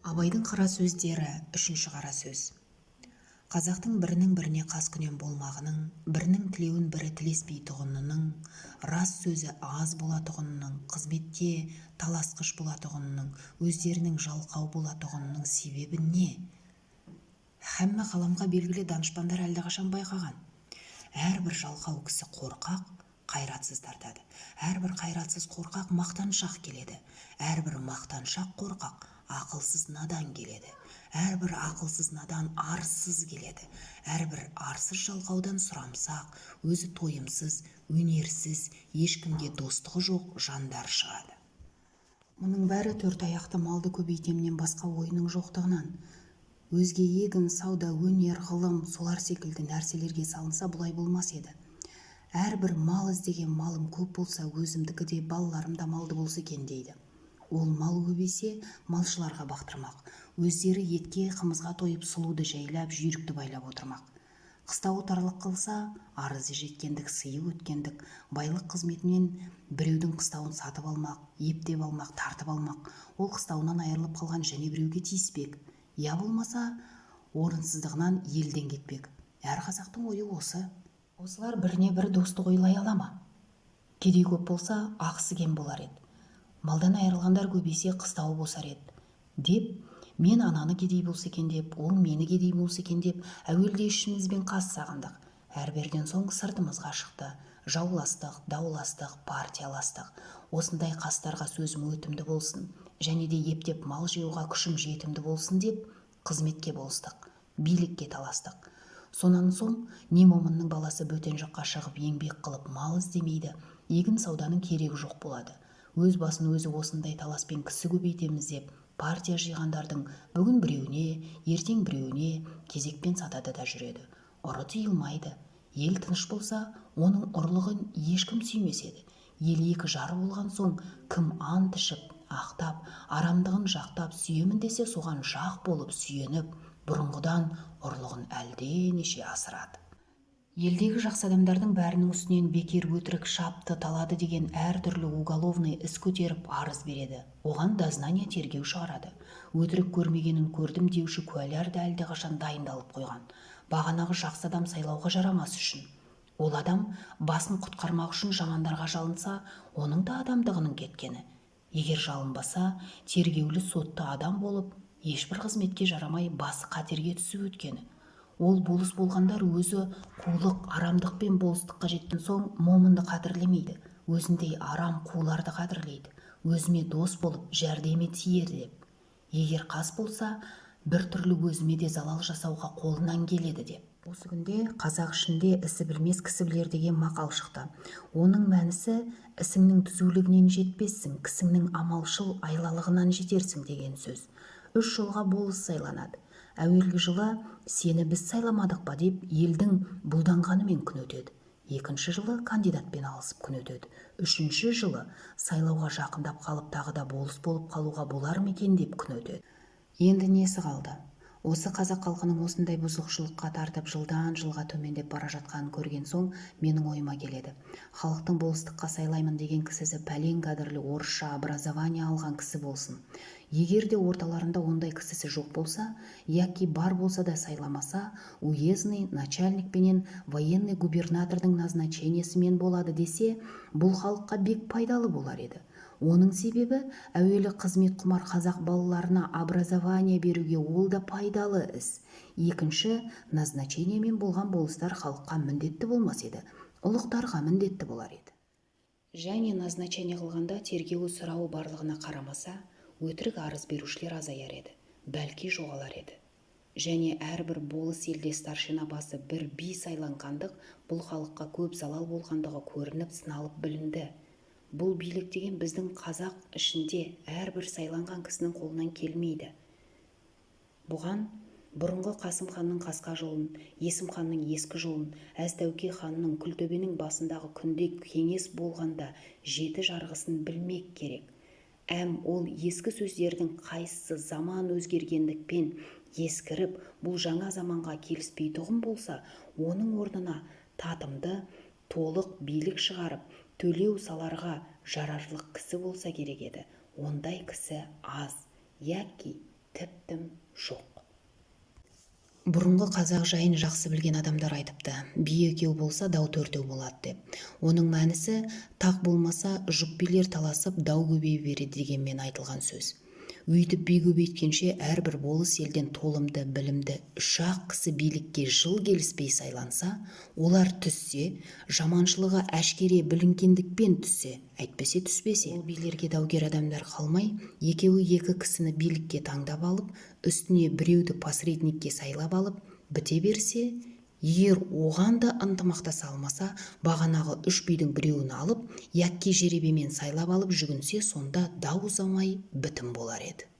Абайдың қара сөздері үшінші қара сөз. Қазақтың бірінің біріне қаскүнем болмағының, бірінің тілеуін бірі тілеспей тұғынының, рас сөзі аз болатұғынның, қызметте таласқыш болатұғынның, өздерінің жалқау болатұғынның себебі не? Һәммә қаламға белгілі данышпандар әлдеқашан байқаған. Әрбір жалқау кісі қорқақ, қайратсыз тартады. Әрбір қайратсыз қорқақ мақтаншақ келеді. Әрбір мақтаншақ қорқақ ақылсыз надан келеді. Әрбір ақылсыз надан арсыз келеді. Әрбір арсыз жалқаудан сұрамсақ, өзі тойымсыз, өнерсіз, ешкімге достығы жоқ жандар шығады. Мұның бәрі төрт аяқты малды көбейтемнен басқа ойының жоқтығынан. Өзге егін, сауда, өнер, ғылым, солар секілді нәрселерге салынса бұлай болмас еді. Әрбір мал іздеген малым көп болса, өзімдікі де балаларым да малды болса екен дейді. Ол мал көбейсе, малшыларға бақтырмақ. Өздері етке, қымызға тойып, сұлуды жайлап, жүйрікті байлап отырмақ. Қыстауы тарлық қылса, арызы жеткендік, сыйы өткендік, байлық қызметінен біреудің қыстауын сатып алмақ, ептеп алмақ, тартып алмақ. Ол қыстауынан айырылып қалған және біреуге тиіспек. Я болмаса, орынсыздығынан елден кетпек. Әр қазақтың ойы осы. Осылар біріне бір достық ойлай ала ма? Кедей көп болса, ақысы кем болар еді. Малдан айырылғандар көбейсе, қыстауы босар еді. Деп, мен ананы кедей болса екен деп, ол мені кедей болса екен деп, әуелде ішімізбен қас сағындық. Әрберден соң сыртымызға шықты. Жауластық, дауластық, партияластық. Осындай қастарға сөзім өтімді болсын, және де ептеп мал жеуға күшім жетімді болсын деп, қызметке болыстық, билікке таластық. Сонан соң не момынның баласы бөтен жаққа шығып еңбек қылып мал іздемейді, егін сауданың керегі жоқ болады. Өз басын өзі осындай таласпен кісі көбейтеміз деп, партия жиғандардың бүгін біреуіне, ертең біреуіне кезекпен сатады да жүреді. Ұры тыйылмайды. Ел тыныш болса, оның ұрлығын ешкім сүймес еді. Ел екі жары болған соң, кім ант ішіп, ақтап, арамдығын жақтап сүйемін десе, соған жақ болып сүйеніп, бұрынғыдан ұрлығын әлденеше асырады. Елдегі жақсы адамдардың бәрінің үстінен бекер өтірік шапты талады деген әртүрлі уголовный іс көтеріп арыз береді. Оған дознание тергеу шығарады. Өтірік көрмегенін көрдім деуші куәлер де әлдеқашан дайындалып қойған. Бағанағы жақсы адам сайлауға жарамас үшін. Ол адам басын құтқармақ үшін жамандарға жалынса, оның да адамдығының кеткені. Егер жалынбаса, тергеулі сотты адам болып, ешбір қызметке жарамай басы қатерге түсіп өткені. Ол болыс болғандар өзі қулық, арамдықпен болыстыққа жеткен соң момынды қадірлемейді. Өзіндей арам қуларды қадірлейді. Өзіме дос болып, жәрдеме тиер деп. Егер қас болса, бір түрлі өзіме де залал жасауға қолынан келеді деп. Осы күнде қазақ ішінде ісі білмес кісі білер деген мақал шықты. Оның мәнісі ісіңнің түзулігінен жетпессің, кісіңнің амалшыл айлалығынан жетерсің деген сөз. 3 жылға болыс сайланады. Әуелгі жылы сені біз сайламадық па деп елдің бұлданғанымен күн өтеді. Екінші жылы кандидатпен алысып күн өтеді. Үшінші жылы сайлауға жақындап қалып тағы да болыс болып қалуға болар ма екен деп күн өтеді. Енді несі қалды? Осы қазақ халқының осындай бұзықшылыққа тартып жылдан жылға төмендеп бара жатқанын көрген соң менің ойыма келеді. Халықтың болыстыққа сайлаймын деген кісісі пәлен кадрлі орысша образование алған кісі болсын. Егер де орталарында ондай кісісі жоқ болса, яки бар болса да сайламаса, уездный начальник пенен военный губернатордың назначениесімен болады десе, бұл халыққа бек пайдалы болар еді. Оның себебі әуелі қызмет құмар қазақ балаларына образование беруге ол да пайдалы іс. Екінші, назначениемен болған болыстар халыққа міндетті болмас еді, ұлықтарға міндетті болар еді. Және назначение қылғанда тергеуі сұрауы барлығына қарамаса, өтірік арыз берушілер азаяр еді, бәлки жоғалар еді. Және әрбір болыс елде старшина басы бір би сайланғандық бұл халыққа көп залал болғандығы көрініп сыналып білінді. Бұл билік деген біздің қазақ ішінде әрбір сайланған кісінің қолынан келмейді. Бұған бұрынғы Қасым ханның қасқа жолын, Есім ханның ескі жолын, Әз Тәуке ханның Күлтөбенің басындағы күнде кеңес болғанда 7 жарғысын білмек керек. Ол ескі сөздердің қайсысы заман өзгергендікпен ескіріп, бұл жаңа заманға келіспейтұғын болса, оның орнына татымды, толық билік шығарып, төлеу саларға жарарлық кісі болса керек еді. Ондай кісі аз, яки тіптім жоқ. Бұрынғы қазақ жайын жақсы білген адамдар айтыпты, би екеу болса дау төртеу болады деп. Оның мәнісі тақ болмаса жұп билер таласып дау көбейе береді дегенмен айтылған сөз. Өйтіп би көбейткенше әрбір болыс елден толымды, білімді 3-ақ кісі билікке жыл келіспей сайланса, олар түссе, жаманшылығы әшкере білінгендікпен түссе, әйтпесе түспесе, ол билерге даугер адамдар қалмай, екеуі 2 кісіні билікке таңдап алып, үстіне біреуді посредникке сайлап алып, біте берсе, егер оған да ынтымақтаса алмаса, бағанағы 3 бидің біреуін алып, яки жеребемен сайлап алып жүгінсе, сонда дау ұзамай бітім болар еді.